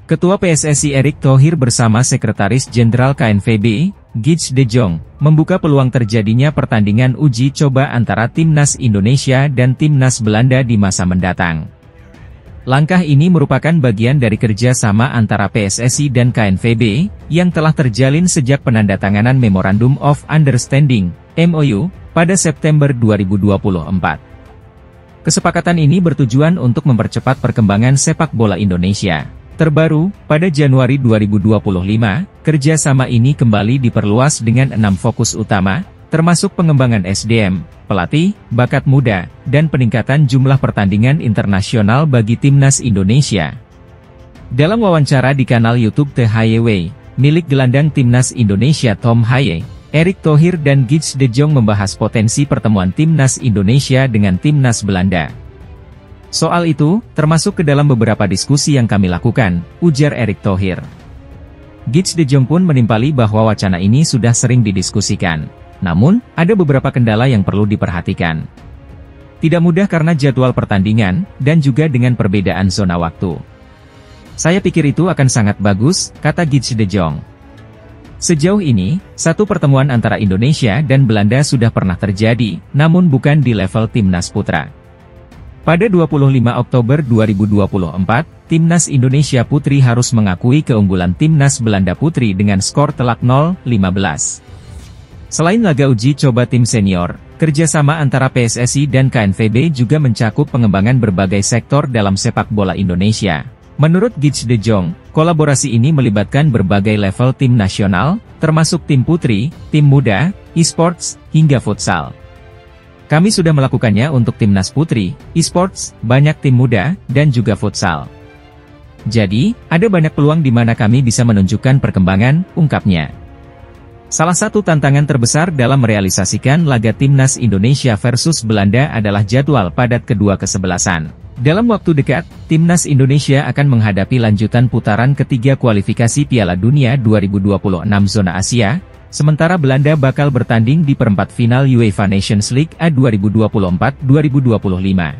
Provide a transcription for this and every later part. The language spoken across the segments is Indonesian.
Ketua PSSI Erick Thohir bersama Sekretaris Jenderal KNVB, Guy de Jong, membuka peluang terjadinya pertandingan uji coba antara Timnas Indonesia dan Timnas Belanda di masa mendatang. Langkah ini merupakan bagian dari kerjasama antara PSSI dan KNVB, yang telah terjalin sejak penandatanganan Memorandum of Understanding, MOU, pada September 2024. Kesepakatan ini bertujuan untuk mempercepat perkembangan sepak bola Indonesia. Terbaru, pada Januari 2025, kerjasama ini kembali diperluas dengan 6 fokus utama, termasuk pengembangan SDM, pelatih, bakat muda, dan peningkatan jumlah pertandingan internasional bagi Timnas Indonesia. Dalam wawancara di kanal YouTube The Highway, milik gelandang Timnas Indonesia Tom Haye, Erick Thohir dan Guy de Jong membahas potensi pertemuan Timnas Indonesia dengan Timnas Belanda. Soal itu, termasuk ke dalam beberapa diskusi yang kami lakukan, ujar Erick Thohir. Guy de Jong pun menimpali bahwa wacana ini sudah sering didiskusikan. Namun, ada beberapa kendala yang perlu diperhatikan. Tidak mudah karena jadwal pertandingan, dan juga dengan perbedaan zona waktu. Saya pikir itu akan sangat bagus, kata Guy de Jong. Sejauh ini, satu pertemuan antara Indonesia dan Belanda sudah pernah terjadi, namun bukan di level Timnas Putra. Pada 25 Oktober 2024, Timnas Indonesia Putri harus mengakui keunggulan Timnas Belanda Putri dengan skor telak 0-15. Selain laga uji coba tim senior, kerjasama antara PSSI dan KNVB juga mencakup pengembangan berbagai sektor dalam sepak bola Indonesia. Menurut Guy de Jong, kolaborasi ini melibatkan berbagai level tim nasional, termasuk tim putri, tim muda, e-sports, hingga futsal. Kami sudah melakukannya untuk Timnas Putri, e-sports, banyak tim muda, dan juga futsal. Jadi, ada banyak peluang di mana kami bisa menunjukkan perkembangan, ungkapnya. Salah satu tantangan terbesar dalam merealisasikan laga Timnas Indonesia versus Belanda adalah jadwal padat kedua kesebelasan. Dalam waktu dekat, Timnas Indonesia akan menghadapi lanjutan putaran ketiga kualifikasi Piala Dunia 2026 zona Asia, sementara Belanda bakal bertanding di perempat final UEFA Nations League A 2024-2025.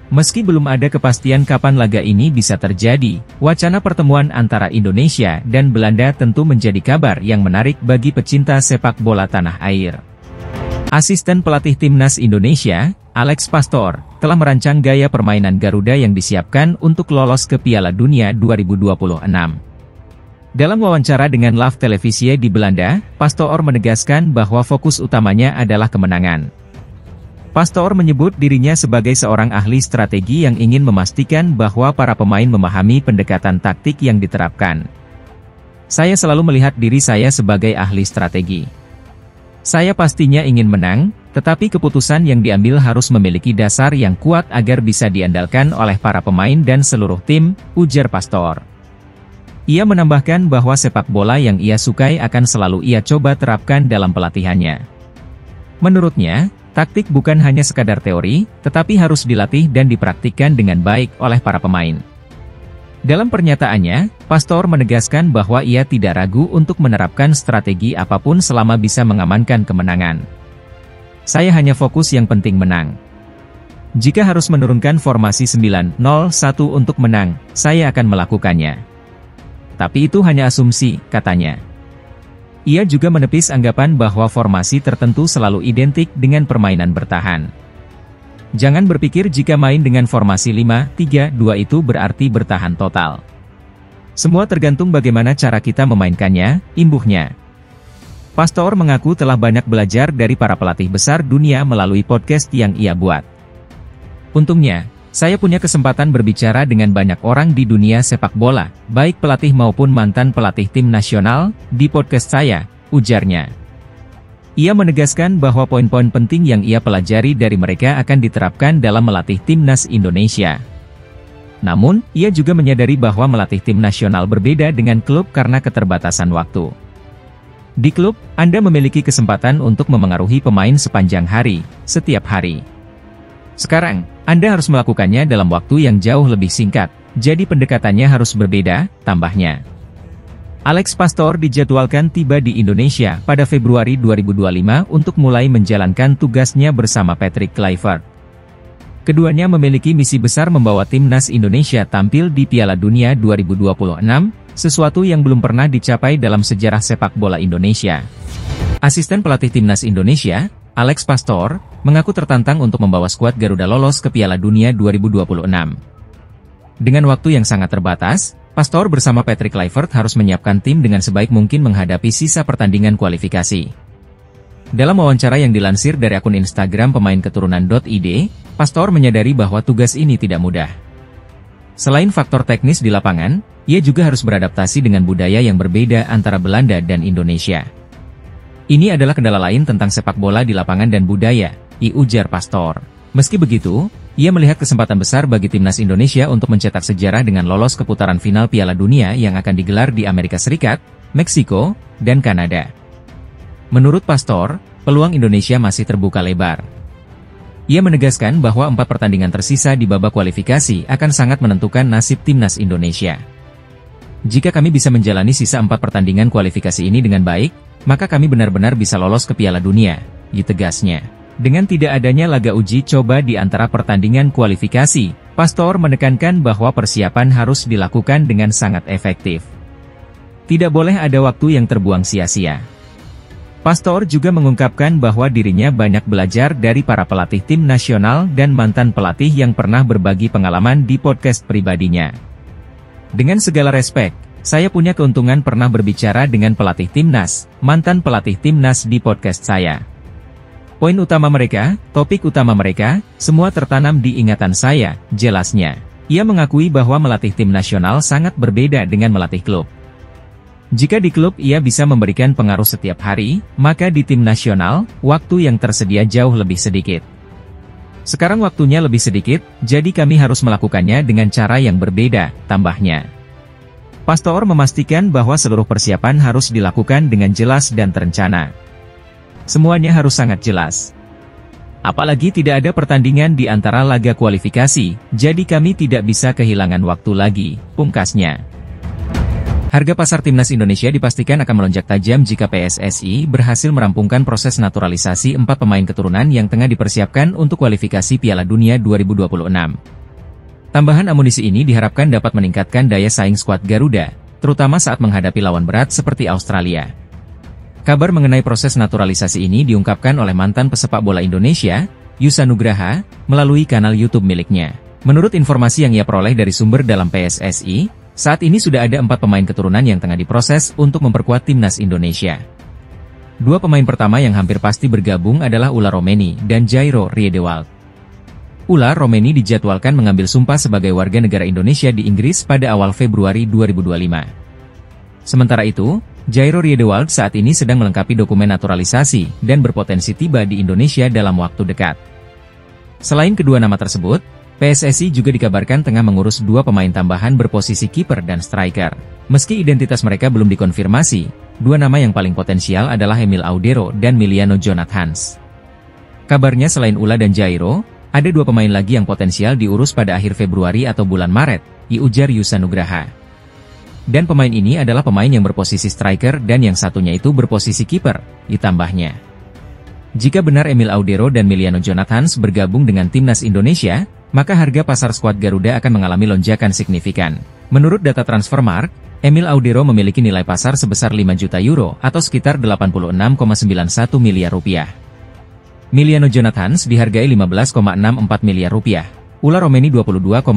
Meski belum ada kepastian kapan laga ini bisa terjadi, wacana pertemuan antara Indonesia dan Belanda tentu menjadi kabar yang menarik bagi pecinta sepak bola tanah air. Asisten pelatih Timnas Indonesia, Alex Pastor, telah merancang gaya permainan Garuda yang disiapkan untuk lolos ke Piala Dunia 2026. Dalam wawancara dengan Live Televisie di Belanda, Pastor menegaskan bahwa fokus utamanya adalah kemenangan. Pastor menyebut dirinya sebagai seorang ahli strategi yang ingin memastikan bahwa para pemain memahami pendekatan taktik yang diterapkan. Saya selalu melihat diri saya sebagai ahli strategi. Saya pastinya ingin menang, tetapi keputusan yang diambil harus memiliki dasar yang kuat agar bisa diandalkan oleh para pemain dan seluruh tim, ujar Pastor. Ia menambahkan bahwa sepak bola yang ia sukai akan selalu ia coba terapkan dalam pelatihannya. Menurutnya, taktik bukan hanya sekadar teori, tetapi harus dilatih dan dipraktikkan dengan baik oleh para pemain. Dalam pernyataannya, Pastor menegaskan bahwa ia tidak ragu untuk menerapkan strategi apapun selama bisa mengamankan kemenangan. Saya hanya fokus yang penting menang. Jika harus menurunkan formasi 9-0-1 untuk menang, saya akan melakukannya. Tapi itu hanya asumsi, katanya. Ia juga menepis anggapan bahwa formasi tertentu selalu identik dengan permainan bertahan. Jangan berpikir jika main dengan formasi 5-3-2 itu berarti bertahan total. Semua tergantung bagaimana cara kita memainkannya, imbuhnya. Pastor mengaku telah banyak belajar dari para pelatih besar dunia melalui podcast yang ia buat. Untungnya, saya punya kesempatan berbicara dengan banyak orang di dunia sepak bola, baik pelatih maupun mantan pelatih tim nasional, di podcast saya, ujarnya. Ia menegaskan bahwa poin-poin penting yang ia pelajari dari mereka akan diterapkan dalam melatih Timnas Indonesia. Namun, ia juga menyadari bahwa melatih tim nasional berbeda dengan klub karena keterbatasan waktu. Di klub, Anda memiliki kesempatan untuk memengaruhi pemain sepanjang hari, setiap hari. Sekarang, Anda harus melakukannya dalam waktu yang jauh lebih singkat, jadi pendekatannya harus berbeda, tambahnya. Alex Pastor dijadwalkan tiba di Indonesia pada Februari 2025 untuk mulai menjalankan tugasnya bersama Patrick Kluivert. Keduanya memiliki misi besar membawa timnas Indonesia tampil di Piala Dunia 2026, sesuatu yang belum pernah dicapai dalam sejarah sepak bola Indonesia. Asisten pelatih timnas Indonesia, Alex Pastor, mengaku tertantang untuk membawa skuad Garuda lolos ke Piala Dunia 2026. Dengan waktu yang sangat terbatas, Pastor bersama Patrick Kluivert harus menyiapkan tim dengan sebaik mungkin menghadapi sisa pertandingan kualifikasi. Dalam wawancara yang dilansir dari akun Instagram pemain keturunan.id, Pastor menyadari bahwa tugas ini tidak mudah. Selain faktor teknis di lapangan, ia juga harus beradaptasi dengan budaya yang berbeda antara Belanda dan Indonesia. Ini adalah kendala lain tentang sepak bola di lapangan dan budaya, ujar Pastor. Meski begitu, ia melihat kesempatan besar bagi timnas Indonesia untuk mencetak sejarah dengan lolos ke putaran final Piala Dunia yang akan digelar di Amerika Serikat, Meksiko, dan Kanada. Menurut Pastor, peluang Indonesia masih terbuka lebar. Ia menegaskan bahwa 4 pertandingan tersisa di babak kualifikasi akan sangat menentukan nasib timnas Indonesia. Jika kami bisa menjalani sisa 4 pertandingan kualifikasi ini dengan baik, maka kami benar-benar bisa lolos ke Piala Dunia, tegasnya. Dengan tidak adanya laga uji coba di antara pertandingan kualifikasi, Pastor menekankan bahwa persiapan harus dilakukan dengan sangat efektif. Tidak boleh ada waktu yang terbuang sia-sia. Pastor juga mengungkapkan bahwa dirinya banyak belajar dari para pelatih tim nasional dan mantan pelatih yang pernah berbagi pengalaman di podcast pribadinya. Dengan segala respek, saya punya keuntungan pernah berbicara dengan pelatih timnas, mantan pelatih timnas di podcast saya. Poin utama mereka, topik utama mereka, semua tertanam di ingatan saya, jelasnya. Ia mengakui bahwa melatih tim nasional sangat berbeda dengan melatih klub. Jika di klub ia bisa memberikan pengaruh setiap hari, maka di tim nasional, waktu yang tersedia jauh lebih sedikit. Sekarang waktunya lebih sedikit, jadi kami harus melakukannya dengan cara yang berbeda, tambahnya. Pastor memastikan bahwa seluruh persiapan harus dilakukan dengan jelas dan terencana. Semuanya harus sangat jelas. Apalagi tidak ada pertandingan di antara laga kualifikasi, jadi kami tidak bisa kehilangan waktu lagi, pungkasnya. Harga pasar timnas Indonesia dipastikan akan melonjak tajam jika PSSI berhasil merampungkan proses naturalisasi 4 pemain keturunan yang tengah dipersiapkan untuk kualifikasi Piala Dunia 2026. Tambahan amunisi ini diharapkan dapat meningkatkan daya saing skuad Garuda, terutama saat menghadapi lawan berat seperti Australia. Kabar mengenai proses naturalisasi ini diungkapkan oleh mantan pesepak bola Indonesia, Yusa Nugraha, melalui kanal YouTube miliknya. Menurut informasi yang ia peroleh dari sumber dalam PSSI, saat ini sudah ada 4 pemain keturunan yang tengah diproses untuk memperkuat timnas Indonesia. 2 pemain pertama yang hampir pasti bergabung adalah Ular Romeni dan Jairo Riedewald. Ular Romeni dijadwalkan mengambil sumpah sebagai warga negara Indonesia di Inggris pada awal Februari 2025. Sementara itu, Jairo Riedewald saat ini sedang melengkapi dokumen naturalisasi dan berpotensi tiba di Indonesia dalam waktu dekat. Selain kedua nama tersebut, PSSI juga dikabarkan tengah mengurus 2 pemain tambahan berposisi kiper dan striker. Meski identitas mereka belum dikonfirmasi, 2 nama yang paling potensial adalah Emil Audero dan Miliano Jonathans. Kabarnya selain Ula dan Jairo, ada 2 pemain lagi yang potensial diurus pada akhir Februari atau bulan Maret, ujar Yusa Nugraha. Dan pemain ini adalah pemain yang berposisi striker dan yang satunya itu berposisi kiper, ditambahnya. Jika benar Emil Audero dan Miliano Jonathans bergabung dengan timnas Indonesia, maka harga pasar skuad Garuda akan mengalami lonjakan signifikan. Menurut data Transfermarkt, Emil Audero memiliki nilai pasar sebesar 5 juta euro atau sekitar 86,91 miliar rupiah. Miliano Jonathans dihargai 15,64 miliar rupiah, Ular Romeni 22,60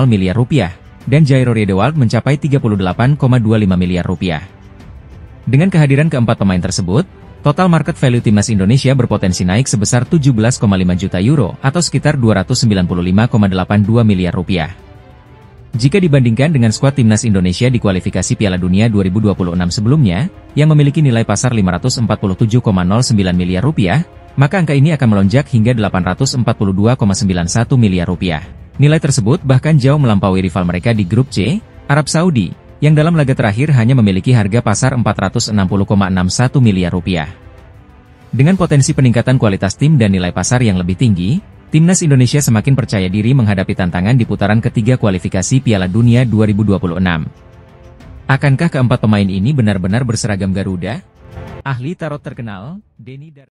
miliar rupiah, dan Jairo Riedewald mencapai 38,25 miliar rupiah. Dengan kehadiran keempat pemain tersebut, total market value timnas Indonesia berpotensi naik sebesar 17,5 juta euro atau sekitar 295,82 miliar rupiah. Jika dibandingkan dengan skuad timnas Indonesia di kualifikasi Piala Dunia 2026 sebelumnya, yang memiliki nilai pasar 547,09 miliar rupiah, maka angka ini akan melonjak hingga 842,91 miliar rupiah. Nilai tersebut bahkan jauh melampaui rival mereka di grup C, Arab Saudi, yang dalam laga terakhir hanya memiliki harga pasar 460,61 miliar rupiah. Dengan potensi peningkatan kualitas tim dan nilai pasar yang lebih tinggi, timnas Indonesia semakin percaya diri menghadapi tantangan di putaran ketiga kualifikasi Piala Dunia 2026. Akankah keempat pemain ini benar-benar berseragam Garuda? Ahli tarot terkenal, Denny Dar